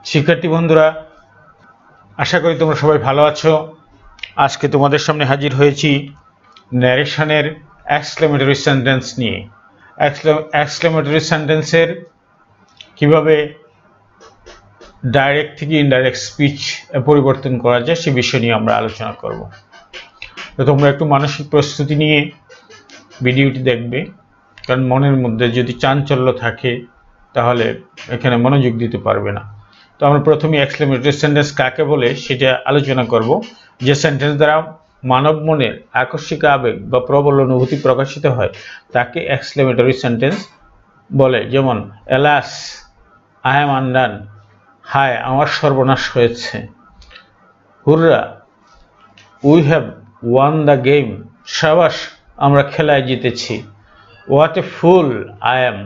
শিক্ষার্থী বন্ধুরা, আশা করি তোমরা সবাই ভালো আছো। আজকে তোমাদের সামনে হাজির হয়েছি ন্যারেশনের এক্সক্লেমেটরি সেন্টেন্স নিয়ে। এক্সক্লেমেটরি সেন্টেন্সের কিভাবে ডাইরেক্ট থেকে ইনডাইরেক্ট স্পিচ পরিবর্তন করা যায় সে বিষয় নিয়ে আমরা আলোচনা করব। তো তোমরা একটু মানসিক প্রস্তুতি নিয়ে ভিডিওটি দেখবে, কারণ মনের মধ্যে যদি চাঞ্চল্য থাকে তাহলে এখানে মনোযোগ দিতে পারবে না। তো আমরা প্রথমে এক্সক্লেমেটরি সেন্টেন্স কাকে বলে সেটা আলোচনা করব। যে সেন্টেন্স দ্বারা মানব মনের আকস্মিক আবেগ বা প্রবল অনুভূতি প্রকাশিত হয় তাকে এক্সক্লেমেটরি সেন্টেন্স বলে। যেমন, এলাস, আই অ্যাম আনডান, হায় আমার সর্বনাশ হয়েছে। হুররা, we have won the game, সাবাস আমরা খেলায় জিতেছি। What a fool I am,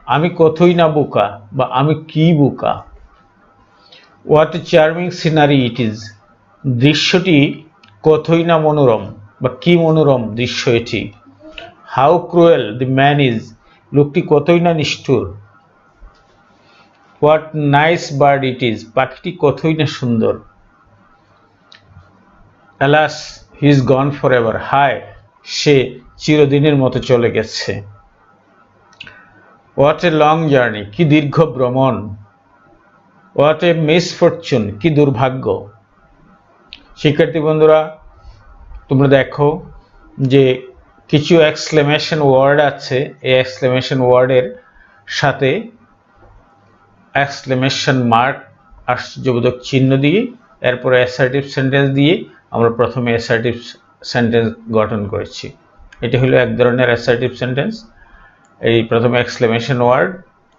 আমি কতই না বোকা বা আমি কি বোকা। What a charming scenery it is, দৃশ্যটি কতই না মনোরম বা কি মনোরম দৃশ্য এটি। How cruel the man is, লোকটি কতই না নিষ্ঠুর। What nice bird it is, পাখিটি কতই না সুন্দর। Alas he is gone for ever, হায় সে চিরদিনের মতো চলে গেছে। হোয়াট এ লং জার্নি, কি দীর্ঘ ভ্রমণ। হোয়াট এ মিসফরচুন, কি দুর্ভাগ্য। শিক্ষার্থী বন্ধুরা, তোমরা দেখো যে কিছু এক্সক্লেমেশন ওয়ার্ড আছে, এই এক্সক্লেমেশন ওয়ার্ডের সাথে এক্সক্লেমেশন মার্ক, আশ্চর্যবোধক চিহ্ন দিয়ে এরপরে অ্যাসার্টিভ সেন্টেন্স দিয়ে আমরা প্রথমে অ্যাসার্টিভ সেন্টেন্স গঠন করেছি। এটি হলো এক ধরনের অ্যাসার্টিভ সেন্টেন্স। এই প্রথমে এক্সক্লেমেশন ওয়ার্ড,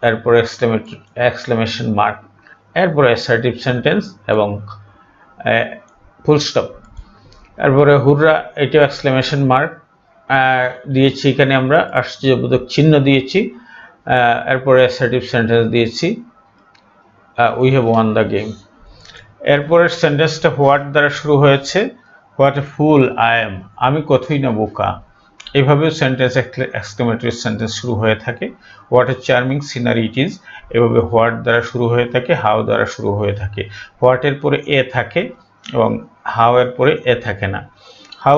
এরপরে এক্সক্লেমেশন মার্ক, এরপরে অ্যাসার্টিভ সেন্টেন্স এবং ফুল স্টপ। এরপরে হুররা, এটিও এক্সক্লেমেশন মার্ক দিয়েছি, এখানে আমরা আশ্চর্যবোধক চিহ্ন দিয়েছি। এরপরে অ্যাসার্টিভ সেন্টেন্স দিয়েছি, we have won the game. এরপরের সেন্টেন্সটা হোয়াট দ্বারা শুরু হয়েছে, what a fool I M, আমি কতই না বোকা। এইভাবেও সেন্টেন্স এক্সক্লেমেটরি সেন্টেন্স শুরু হয়ে থাকে। What a charming scenery it is, এভাবে হোয়াট দ্বারা শুরু হয়ে থাকে, হাউ দ্বারা শুরু হয়ে থাকে। হোয়াটের পরে এ থাকে এবং হাউ এর পরে এ থাকে না। How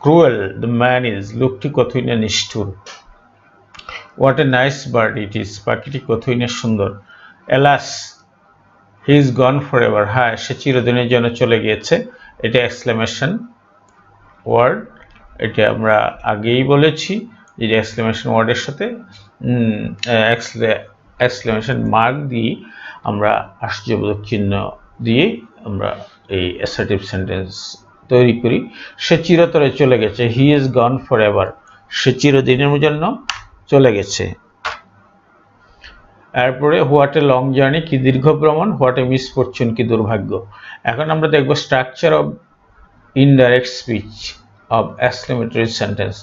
cruel the man is, লোকটি কতই না নিষ্ঠুর। What a nice bird it is, পাখিটি কতই না সুন্দর। Alas he is gone for ever, হ্যাঁ সে চিরদিনের জন্য চলে গিয়েছে। এটা এক্সক্লেমেশন ওয়ার্ড, এটা আমরা আগেই বলেছি যে এক্সক্লেমেশন ওয়ার্ডের সাথে এক্সক্লেমেশন মার্ক দিয়ে আমরা আশ্চর্যবোধক চিহ্ন দিয়ে আমরা এই অ্যাসার্টিভ সেন্টেন্স তৈরি করি। সে চিরতরে চলে গেছে, he is gone for ever, সে চিরদিনের জন্য চলে গেছে। এরপরে হোয়াট এ লং জার্নি, কি দীর্ঘ ভ্রমণ। হোয়াট এ মিসফরচুন, কি দুর্ভাগ্য। এখন আমরা দেখব structure of indirect speech of exclamatory sentence.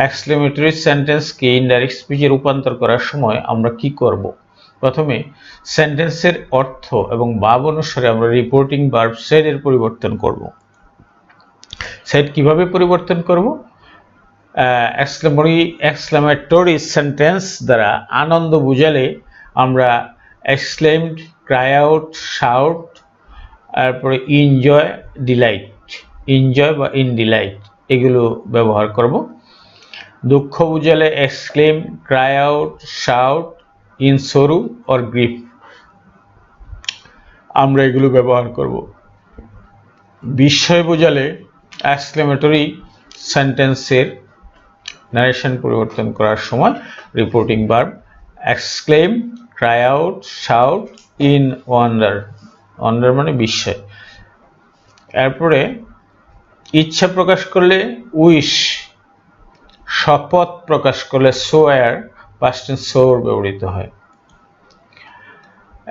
Exclamatory সেন্টেন্সকে ইনডাইরেক্ট স্পিচে রূপান্তর করার সময় আমরা কি করব। প্রথমে সেন্টেন্সের অর্থ এবং ভাব অনুসারে আমরা রিপোর্টিং ভার্ব সেড এর পরিবর্তন করব। সেড কিভাবে পরিবর্তন করব? এক্সক্লেমেটরি সেন্টেন্স দ্বারা আনন্দ বুঝালে আমরা এক্সক্লেমড, ক্রাই আউট, শাউট, তারপরে এনজয়, ডিলাইট, এনজয় বা ইন ডিলাইট এগুলো ব্যবহার করব। দুঃখ বুঝালে exclaim, cry out, shout, in sorrow or grief, আমরা এগুলো ব্যবহার করব। বিস্ময় বোঝালে এক্সক্লেমেটরি সেন্টেন্সের নারেশন পরিবর্তন করার সময় reporting verb exclaim, cry out, shout, in wonder, wonder মানে বিস্ময়। এরপরে ইচ্ছা প্রকাশ করলে উইশ, শপথ প্রকাশ করলে সোয়ার, পাস্ট টেন্স সোর ব্যবহৃত হয়।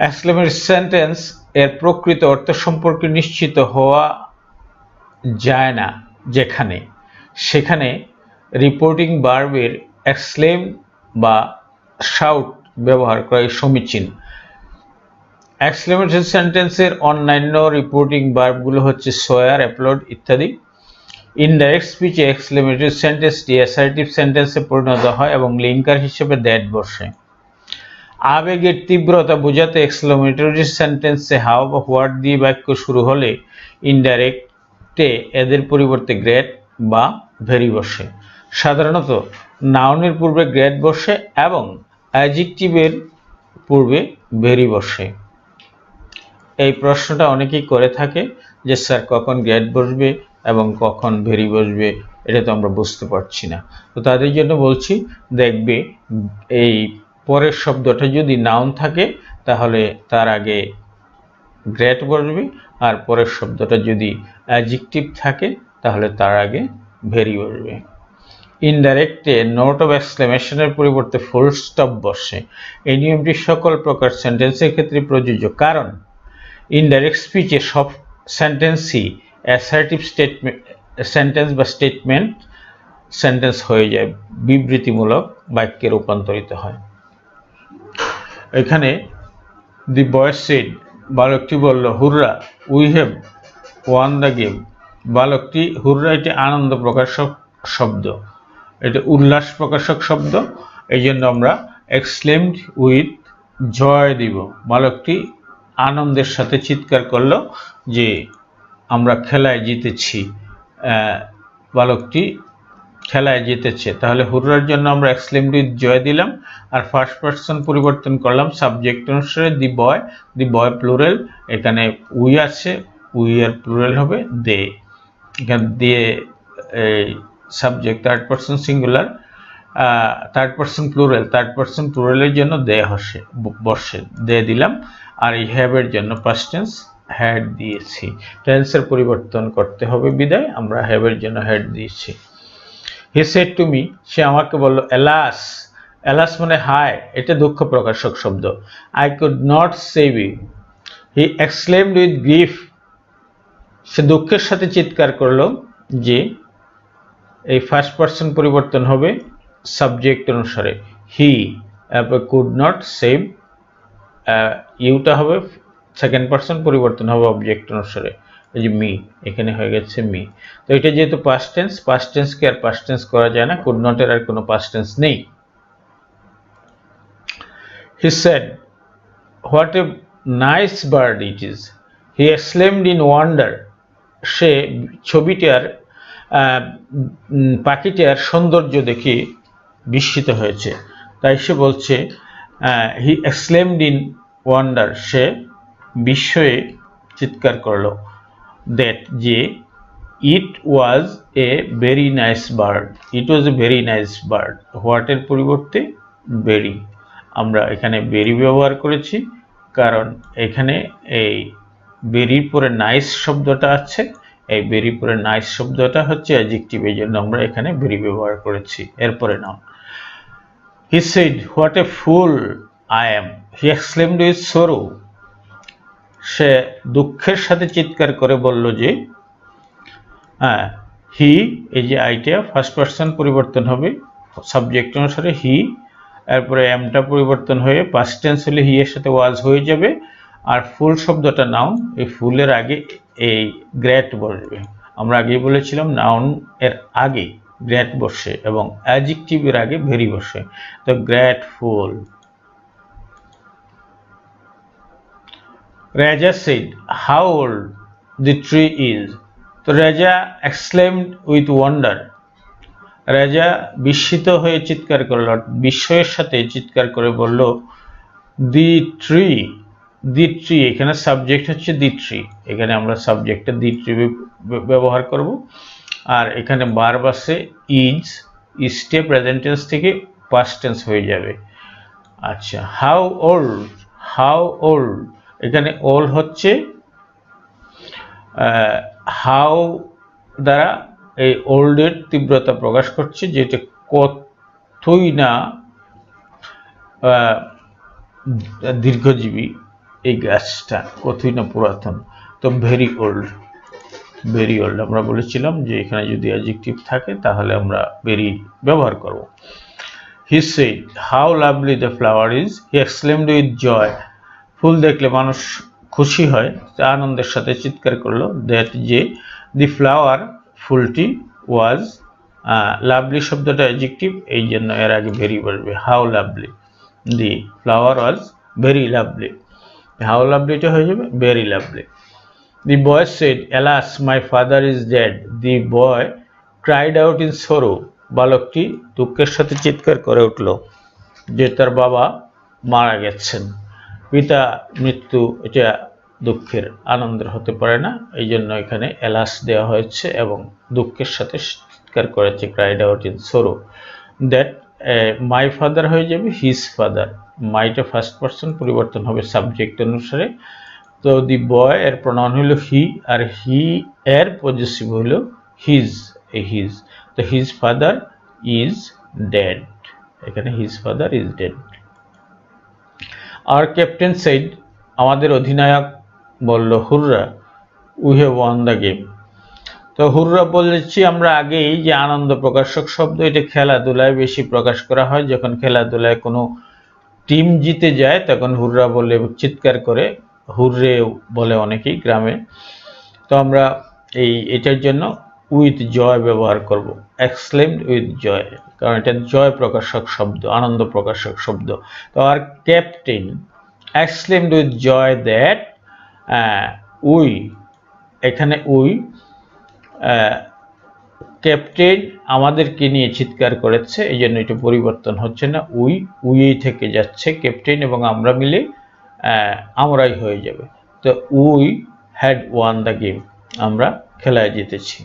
এক্সক্লেমেটরি সেন্টেন্স এর প্রকৃত অর্থ সম্পর্কে নিশ্চিত হওয়া যায় না যেখানে, সেখানে রিপোর্টিং ভার্বের এক্সক্লেম বা শাউট ব্যবহার করা সমীচীন। এক্সক্লেমেটরি সেন্টেন্সের অন্যান্য রিপোর্টিং ভার্বগুলো হচ্ছে সোয়ার, অ্যাপ্লড ইত্যাদি। ইনডাইরেক্ট স্পিচে এক্সক্লেমেটরি সেন্টেন্সটি অ্যাসার্টিভ সেন্টেন্সে পরিণত হয় এবং লিঙ্কার হিসেবে দ্যাট বসে। আবেগের তীব্রতা বোঝাতে এক্সক্লেমেটরি সেন্টেন্সে হাউ বা হোয়াট দিয়ে বাক্য শুরু হলে ইনডাইরেক্টে এদের পরিবর্তে গ্রেট বা ভেরি বসে। সাধারণত নাউনের পূর্বে গ্রেট বসে এবং অ্যাডজেক্টিভের পূর্বে ভেরি বসে। এই প্রশ্নটা অনেকেই করে থাকে যে স্যার কখন গ্রেট বসবে এবং কখন ভেরি বসবে, এটা তো আমরা বুঝতে পারছি না। তো তাদের জন্য বলছি, দেখবে এই পরের শব্দটা যদি নাউন থাকে তাহলে তার আগে গ্রেট বসবে, আর পরের শব্দটা যদি অ্যাডজেক্টিভ থাকে তাহলে তার আগে ভেরি বসবে। ইনডাইরেক্টে নোট অফ এক্সক্লেমেশনের পরিবর্তে ফুল স্টপ বসে। এই নিয়মটি সকল প্রকার সেন্টেন্সের ক্ষেত্রে প্রযোজ্য, কারণ ইনডাইরেক্ট স্পিচে সব সেন্টেন্সই অ্যাসার্টিভ সেন্টেন্স বা স্টেটমেন্ট সেন্টেন্স হয়ে যায়, বিবৃতিমূলক বাক্যে রূপান্তরিত হয়। এখানে দি বয় সেড, বালকটি বলল, hurrah we have won the game. বালকটি, হুররা এটি আনন্দ প্রকাশক শব্দ, এটা উল্লাস প্রকাশক শব্দ, এই জন্য আমরা এক্সক্লেমড উইথ জয় দিব। বালকটি আনন্দের সাথে চিৎকার করলো যে আমরা খেলায় জিতেছি, বালকটি খেলায় জিতেছে। তাহলে হুররার জন্য আমরা এক্সক্লেমড উইথ জয় দিলাম, আর ফার্স্ট পারসন পরিবর্তন করলাম সাবজেক্ট অনুসারে দি বয় প্লুরাল, এখানে উই আছে, উই এর প্লুরাল হবে দে। এখানে দিয়ে subject third person singular, third person প্লুরালের জন্য দে বসে, দে দিলাম। আর এই হ্যাভের জন্য পাস্ট টেন্স হ্যাড দিয়েছি। টেন্সের পরিবর্তন করতে হবে বিদায় আমরা হ্যাভের জন্য হ্যাড দিয়েছি। হি সেড টু মি, সে আমাকে বলল, এলাস, এলাস মানে হায়, এটা দুঃখ প্রকাশক শব্দ। I could not save you. He exclaimed with grief, সে দুঃখের সাথে চিৎকার করলো যে, এই ফার্স্ট পারসন পরিবর্তন হবে সাবজেক্ট অনুসারে, হি, কুড নট সেভ, ইউটা হবে সেকেন্ড পারসন পরিবর্তন হবে অবজেক্ট অনুসারে, এই যে মি, এখানে হয়ে গেছে মি। তো এটা যেহেতু পাস্ট টেন্সকে আর পাস্ট টেন্স করা যায় না, কুড নটের আর কোনো পাস্ট টেন্স নেই। He said, what a nice bird it is. He exclaimed in wonder, সে ছবিটার পাখিটার সৌন্দর্য দেখে বিস্মিত হয়েছে, তাই সে বলছে, হি এক্সক্লেমড ইন ওয়ান্ডার, সে বিস্ময়ে চিৎকার করলো, দ্যাট যে, it was a very nice bird, it was a very nice bird. হোয়াটের পরিবর্তে ভেরি, আমরা এখানে ভেরি ব্যবহার করেছি কারণ এখানে এই ভেরির পরে নাইস শব্দটা আছে, এই ভেরির পরে নাইস শব্দটা হচ্ছে অ্যাডজেক্টিভ, এই জন্য আমরা এখানে ভেরি ব্যবহার করেছি, এরপরে noun. He said, what a fool I am. He exclaimed with sorrow, সে দুঃখের সাথে চিৎকার করে বলল যে, হি, এই যে আইটা ফার্স্ট পারসন পরিবর্তন হবে সাবজেক্ট অনুসারে হি, এরপরে এমটা পরিবর্তন হয়ে পাস্ট টেন্স হলে হি এর সাথে ওয়াজ হয়ে যাবে, আর ফুল শব্দটা নাউন, এই ফুলের আগে এই গ্রেট বসবে। আমরা আগেই বলেছিলাম নাউন এর আগে গ্রেট বসে এবং অ্যাডজেক্টিভের আগে ভেরি বসে, তো grateful. Raja said, how old the tree is. তো রাজা এক্সক্লেমড উইথ ওয়ান্ডার, রাজা বিস্মিত হয়ে চিৎকার করল, বিস্ময়ের সাথে চিৎকার করে বলল, দি ট্রি, এখানে সাবজেক্ট হচ্ছে দি ট্রি, এখানে আমরা সাবজেক্টটা দি ট্রি ব্যবহার করব, আর এখানে ভার্ব আছে ইজ, ইজটে প্রেজেন্ট টেন্স থেকে পাস্ট টেন্স হয়ে যাবে। আচ্ছা, হাউ ওল্ড, এখানে ওল্ড হচ্ছে হাউ দ্বারা এই ওল্ডের তীব্রতা প্রকাশ করছে, যেটা কতই না দীর্ঘজীবী, এই গাছটা কতই না পুরাতন, তো ভেরি ওল্ড আমরা বলেছিলাম যে এখানে যদি অ্যাডজেক্টিভ থাকে তাহলে আমরা ভেরি ব্যবহার করব। He said, how lovely the flower is. He exclaimed with joy, ফুল দেখলে মানুষ খুশি হয়, আনন্দের সাথে চিৎকার করলো, দ্যাট যে, দি ফ্লাওয়ার, ফুলটি, ওয়াজ, লাভলি শব্দটা অ্যাডজেক্টিভ, এই জন্য এর আগে ভেরি বসবে, how lovely. The flower was very lovely. How lovely এটা হয়ে যাবে very lovely. The boy said, "Alas, my father is dead." The boy cried out in sorrow. বালকটি দুঃখের সাথে চিৎকার করে উঠল যে তার বাবা মারা গেছেন। পিতা মৃত্যু এটা দুঃখের, আনন্দের হতে পারে না, এই জন্য এখানে এলাস দেওয়া হয়েছে এবং দুঃখের সাথে চিৎকার করেছে, ক্রাইড আউট ইন সরো। দ্যাট মাই ফাদার হয়ে যাবে হিজ ফাদার, মাইটা ফার্স্ট পারসন পরিবর্তন হবে সাবজেক্ট অনুসারে। তো দি বয় এর প্রনাউন হলো হি, আর হি এর পজেসিভ হলো হিজ, হিজ। তো হিজ ফাদার ইজ ডেড, এখানে হিজ ফাদার ইজ ডেড। আর ক্যাপ্টেন সেড, আমাদের অধিনায়ক বলল, hurrah, we have won the game. তো হুররা বলেছি আমরা আগেই যে আনন্দ প্রকাশক শব্দ, এটা খেলাধুলায় বেশি প্রকাশ করা হয়। যখন খেলাধুলায় কোনো টিম জিতে যায় তখন হুররা বলে চিৎকার করে, হুররে বলে অনেকেই গ্রামে। তো আমরা এটার জন্য উইথ জয় ব্যবহার করব, এক্সক্লেমড উইথ জয়, কারণ এটা জয় প্রকাশক শব্দ, আনন্দ প্রকাশক শব্দ। তো আর captain exclaimed with joy that we, এখানে উই, ক্যাপ্টেন আমাদেরকে নিয়ে চিৎকার করেছে, এই জন্য এটা পরিবর্তন হচ্ছে না, উই থেকে যাচ্ছে ক্যাপ্টেন এবং আমরা মিলে আমরাই হয়ে যাবে। তো we had one the game, আমরা খেলায় জিতেছি।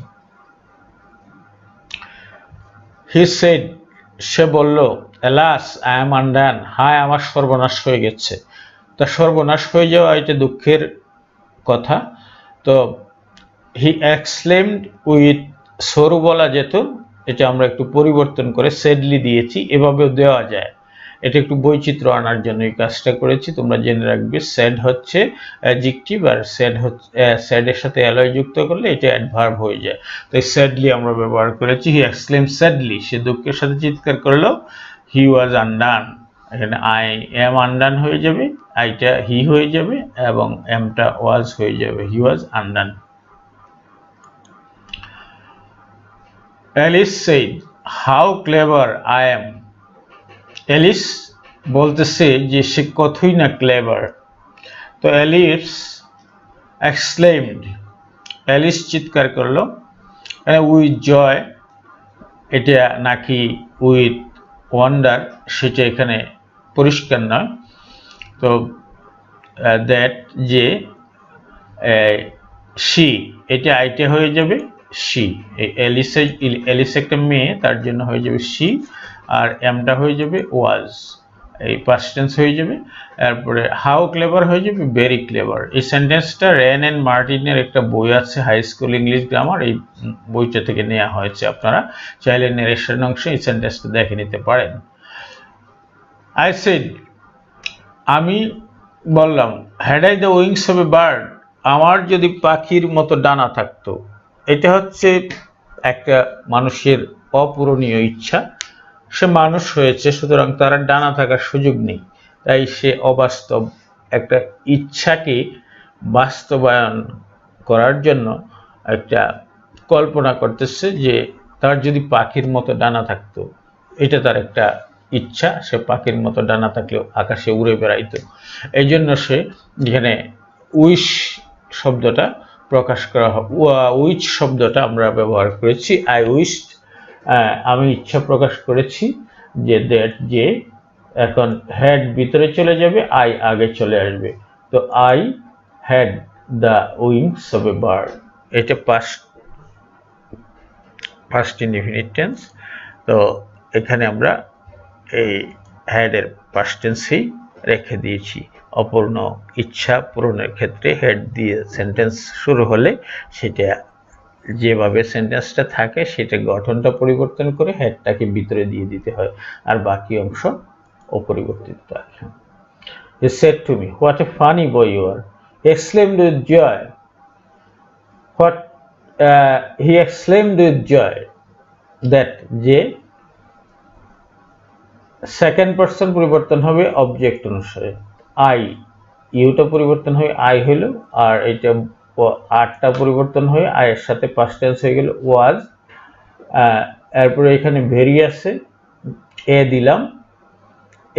হি সেড, সে বলল, এলাস আই এম আনডান, হায় আমার সর্বনাশ হয়ে গেছে। তা সর্বনাশ হয়ে যাওয়া এটা দুঃখের কথা। তো হি এক্সক্লেমড উইথ সরু বলা যেত, এটা আমরা একটু পরিবর্তন করে সেডলি দিয়েছি, এভাবেও দেওয়া যায়। এটা একটু বৈচিত্র্য আনার জন্য এই কাজটা করেছি, তোমরা জেনে রাখবে। স্যাড হচ্ছে অ্যাডজেক্টিভ, আর স্যাডের সাথে অ্যালয় যুক্ত করলে এটা অ্যাডভার্ব হয়ে যায়। তো স্যাডলি আমরা ব্যবহার করেছি। হি এক্সক্লেম স্যাডলি, সে দুঃখের সাথে চিৎকার করলো। হি ওয়াজ আনডান, এখানে আই এম আনডান হয়ে যাবে, আইটা হি হয়ে যাবে এবং এমটা ওয়াজ হয়ে যাবে, he was undone. Alice said, how clever I am. Alice বলতেছে যে সে কতই না ক্লেভার। তো অ্যালিস এক্সক্লেমড, অ্যালিস চিৎকার করলো। উইথ জয় এটা নাকি উইথ ওয়ান্ডার সেটা এখানে পরিষ্কার নয়। তো দ্যাট যে শি, এটা আইটা হয়ে যাবে শি, অ্যালিস একটা মেয়ে, তার জন্য হয়ে যাবে শি, আর এমটা হয়ে যাবে ওয়াজ, এই পাস্ট টেন্স হয়ে যাবে। তারপরে হাউ ক্লেভার হয়ে যাবে ভেরি ক্লেভার। এই সেন্টেন্সটা রেন অ্যান্ড মার্টিনের একটা বই আছে, হাই স্কুল ইংলিশ গ্রামার, এই বইটা থেকে নেওয়া হয়েছে। আপনারা চাইলে নেরেশন অংশে এই সেন্টেন্সটা দেখে নিতে পারেন। আই সেড, আমি বললাম, had I the wings of a bird, আমার যদি পাখির মতো ডানা থাকতো। এটা হচ্ছে একটা মানুষের অপূরণীয় ইচ্ছা, সে মানুষ হয়েছে, সুতরাং তার ডানা থাকার সুযোগ নেই, তাই সে অবাস্তব একটা ইচ্ছাকে বাস্তবায়ন করার জন্য একটা কল্পনা করতেছে যে তার যদি পাখির মতো ডানা থাকতো। এটা তার একটা ইচ্ছা, সে পাখির মতো ডানা থাকলেও আকাশে উড়ে বেড়াইতো। এই জন্য সে এখানে উইশ শব্দটা প্রকাশ করা হয়, উইচ শব্দটা আমরা ব্যবহার করেছি। আই উইশ, আমি ইচ্ছা প্রকাশ করেছি যে দ্যাট, যে, এখন হ্যাড ভিতরে চলে যাবে, আই আগে চলে আসবে। তো I had the wings of a bird, এটা ফার্স্ট ইনডিফিনিট টেন্স। তো এখানে আমরা এই হ্যাডের পাস্ট টেন্সেই রেখে দিয়েছি। অপূর্ণ ইচ্ছা পূরণের ক্ষেত্রে হেড দিয়ে সেন্টেন্স শুরু হলে সেটা যেভাবে সেন্টেন্সটা থাকে সেটা গঠনটা পরিবর্তন করে হেডটাকে ভিতরে দিয়ে দিতে হয়, আর বাকি অংশ অপরিবর্তিত থাকে। He said to me, "What a funny boy you are!" He exclaimed with joy. He exclaimed with joy that যে সেকেন্ড পারসন পরিবর্তন হবে অবজেক্ট অনুসারে, আই, ইউটা পরিবর্তন হয়ে আই হইল, আর এটা আরটা পরিবর্তন হয়ে আয়ের সাথে পাস্ট টেন্স হয়ে গেল ওয়াজ। এরপরে এখানে ভেরি আছে, এ দিলাম,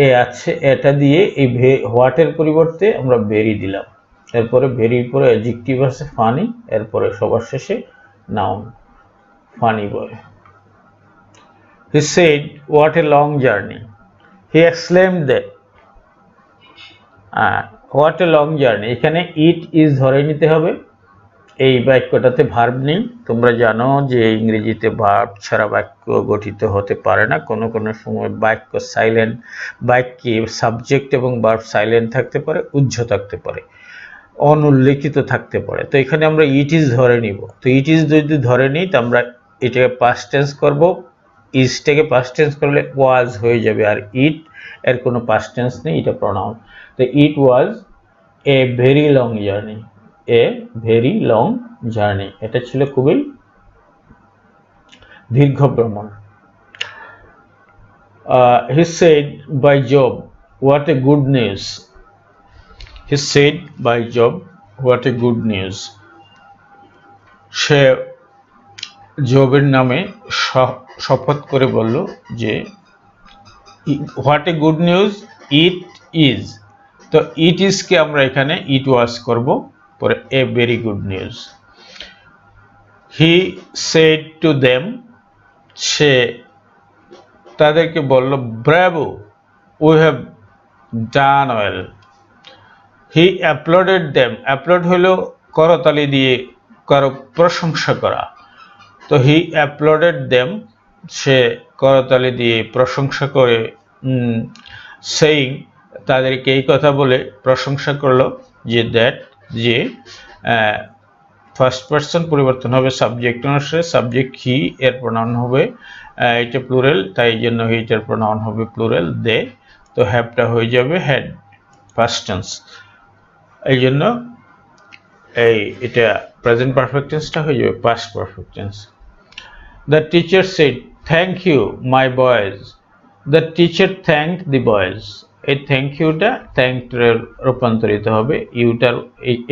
এ আছে, এটা দিয়ে এই হোয়াটের পরিবর্তে আমরা ভেরি দিলাম, এরপরে ভেরির পরে অ্যাডজেক্টিভ আছে ফানি, এরপরে সবার শেষে noun funny boy. He said, "What a long journey!" He exclaimed that. What a long journey! এখানে it is ধরে নিতে হবে। এই বাক্যটাতে ভার্ব নেই। তোমরা জানো যে ইংরেজিতে ভার্ব ছাড়া বাক্য গঠিত হতে পারে না। কোনো কোনো সময় বাক্য সাইলেন্ট, বাক্যে সাবজেক্ট এবং ভার্ব সাইলেন্ট থাকতে পারে, উহ্য থাকতে পারে, অনুল্লেখিত থাকতে পারে। তো এখানে আমরা ইট ইজ ধরে নিব। তো ইট ইজ যদি ধরে নিই তো আমরা এটাকে পাস্ট টেন্স করব, ইজটাকে পাস্ট টেন্স করলে ওয়াজ হয়ে যাবে, আর ইট এর কোনো পাস্ট টেন্স নেই, এটা প্রনাউন। তো it was a very long journey, a very long journey, এটা ছিল খুবই দীর্ঘ ভ্রমণ। He said, "By Job, what a good news!" He said, "By Job, what a good news!" সে জবের নামে শপথ করে বলল যে what a good news it is. তো ইট ইজকে আমরা এখানে ইট ওয়াজ করব, পরে a very good news. He said to them, সে তাদেরকে বলল, bravo, we have done well. He applauded them, applaud হলো করতালি দিয়ে কারো প্রশংসা করা। তো হি অ্যাপ্লডেড দেম, সে করতালি দিয়ে প্রশংসা করে, সেইং, তাদেরকে এই কথা বলে প্রশংসা করলো যে দ্যাট, যে ফার্স্ট পারসন পরিবর্তন হবে সাবজেক্ট অনুসারে, সাবজেক্ট হি, এর প্রনাউন হবে এটা প্লুরাল, তাই জন্য এটার প্রনাউন হবে প্লুরাল দে। তো হ্যাভটা হয়ে যাবে হ্যাড, পাস্ট টেন্স। এই জন্য এটা প্রেজেন্ট পারফেক্ট টেন্সটা হয়ে যাবে past perfect tense. The teacher said, "Thank you, my boys." The teacher thanked the boys. এই থ্যাংক ইউটা থ্যাঙ্কড রূপান্তরিত হবে, ইউটার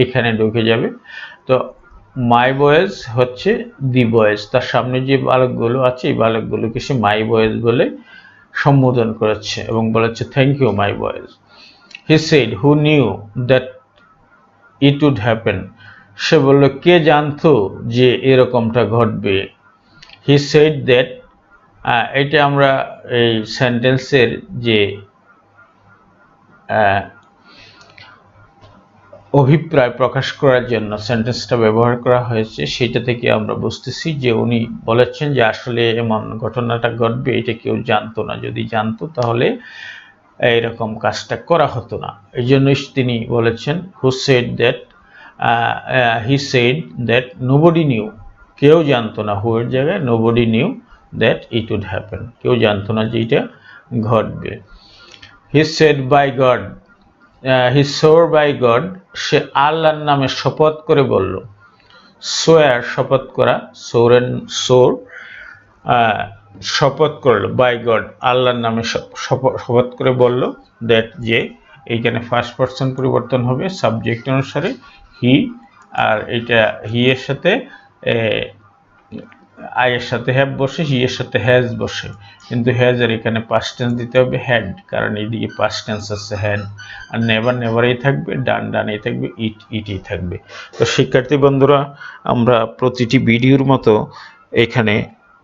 এখানে ঢুকে যাবে। তো মাই বয়েজ হচ্ছে দি বয়েজ, তার সামনে যে বালকগুলো আছে এই বালকগুলোকে সে মাই বয়েজ বলে সম্বোধন করেছে এবং বলেছে thank you my boys. He said, who knew that it would happen. সে বলল, কে জানতো যে এরকমটা ঘটবে। হি সেড দ্যাট, এটা আমরা এই সেন্টেন্সের যে অভিপ্রায় প্রকাশ করার জন্য সেন্টেন্সটা ব্যবহার করা হয়েছে, সেটা থেকে আমরা বুঝতেছি যে উনি বলেছেন যে আসলে এমন ঘটনাটা ঘটবে এটা কেউ জানতো না, যদি জানতো তাহলে এইরকম কাজটা করা হতো না। এই জন্যই তিনি বলেছেন who said that, he said that nobody knew, কেউ জানতো না, হু এর জায়গায় nobody knew that it would happen, কেউ জানতো না যে এটা ঘটবে। He said by god, he swore by god, সে আল্লাহর নামে শপথ করে বলল। সোয়ার শপথ করা, সোর শপথ করলো, বাই গড আল্লাহর নামে শপথ করে বলল দ্যাট, যে এইখানে ফার্স্ট পারসন পরিবর্তন হবে সাবজেক্ট অনুসারে হি, আর এটা হি এর সাথে আই এর সাথে হ্যাভ বসে, হি এর সাথে হ্যাজ বসে, কিন্তু হ্যাজ এর এখানে পাস্ট টেন্স দিতে হবে হ্যাড, কারণ এইদিকে পাস্ট টেন্স আছে হ্যাড, আর নেভার নেভারই থাকবে, ডান ডানেই থাকবে, ইট ইটই থাকবে। তো শিক্ষার্থী বন্ধুরা, আমরা প্রতিটি ভিডিওর মতো এখানে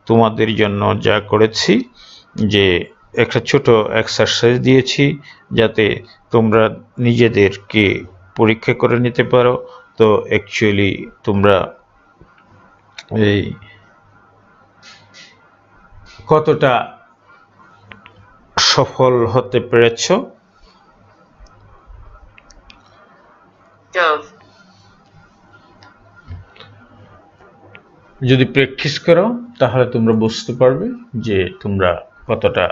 তোমাদের জন্য যা করেছি যে একটা ছোট এক্সারসাইজ দিয়েছি যাতে তোমরা নিজেদেরকে পরীক্ষা করে নিতে পারো। তো অ্যাকচুয়ালি তোমরা এই কতটা সফল হতে পেরেছ যদি প্র্যাকটিস করো তাহলে তোমরা বুঝতে পারবে যে তোমরা কতটা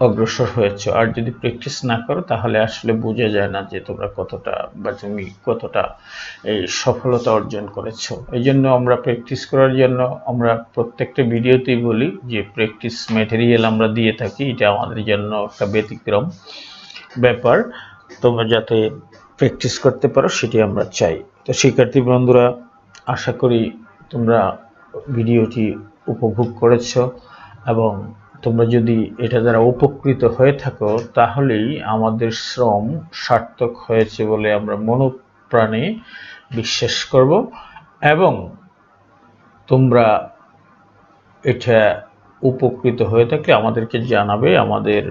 অগ্রসর হয়েছ, আর যদি প্র্যাকটিস না করো তাহলে আসলে বোঝা যায় না যে তোমরা কতটা বা তুমি কতটা এই সফলতা অর্জন করেছো। এই জন্য আমরা প্র্যাকটিস করার জন্য আমরা প্রত্যেকটা ভিডিওতেই বলি যে প্র্যাকটিস ম্যাটেরিয়াল আমরা দিয়ে থাকি, এটা আমাদের জন্য একটা ব্যতিক্রম ব্যাপার, তোমরা যাতে প্র্যাকটিস করতে পারো সেটি আমরা চাই। তো শিক্ষার্থী বন্ধুরা, আশা করি তোমরা ভিডিওটি উপভোগ করেছো এবং তোমরা যদি এটা দ্বারা উপকৃত হয়ে থাকো তাহলেই আমাদের শ্রম সার্থক হয়েছে বলে আমরা মনোপ্রাণে বিশ্বাস করব। এবং তোমরা এটা উপকৃত হয়ে থাকলে আমাদেরকে জানাবে, আমাদের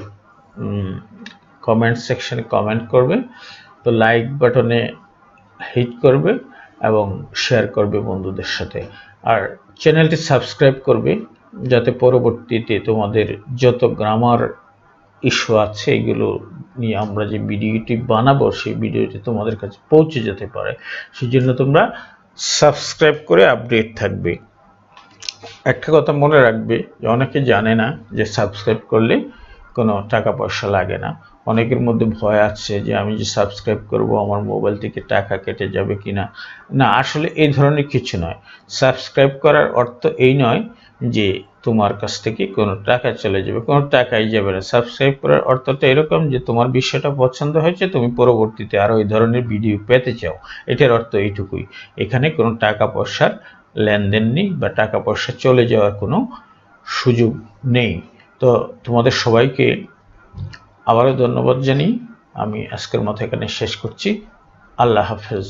কমেন্ট সেকশনে কমেন্ট করবে, তো লাইক বাটনে হিট করবে এবং শেয়ার করবে বন্ধুদের সাথে। আর চ্যানেলটি সাবস্ক্রাইব করবে যাতে পরবর্তীতে তোমাদের যত গ্রামার ইস্যু আছে এগুলো নিয়ে আমরা যে ভিডিওটি বানাবো সেই ভিডিওটি তোমাদের কাছে পৌঁছে যেতে পারে, সেই জন্য তোমরা সাবস্ক্রাইব করে আপডেট থাকবে। একটা কথা মনে রাখবে যে অনেকে জানে না যে সাবস্ক্রাইব করলে কোনো টাকা পয়সা লাগে না। অনেকের মধ্যে ভয় আছে যে আমি যে সাবস্ক্রাইব করব আমার মোবাইল থেকে টাকা কেটে যাবে কিনা। না, আসলে এই ধরনের কিছু নয়। সাবস্ক্রাইব করার অর্থ এই নয় যে তোমার কাছ থেকে কোনো টাকা চলে যাবে, কোনো টাকাই যাবে না। সাবস্ক্রাইব করার অর্থটা এরকম যে তোমার বিষয়টা পছন্দ হয়েছে, তুমি পরবর্তীতে আরও এই ধরনের ভিডিও পেতে চাও, এটার অর্থ এইটুকুই। এখানে কোনো টাকা পয়সার লেনদেন নেই বা টাকা পয়সা চলে যাওয়ার কোনো সুযোগ নেই। তো তোমাদের সবাইকে আবারও ধন্যবাদ জানিয়ে আমি আজকের মতো এখানে শেষ করছি। আল্লাহ হাফেজ।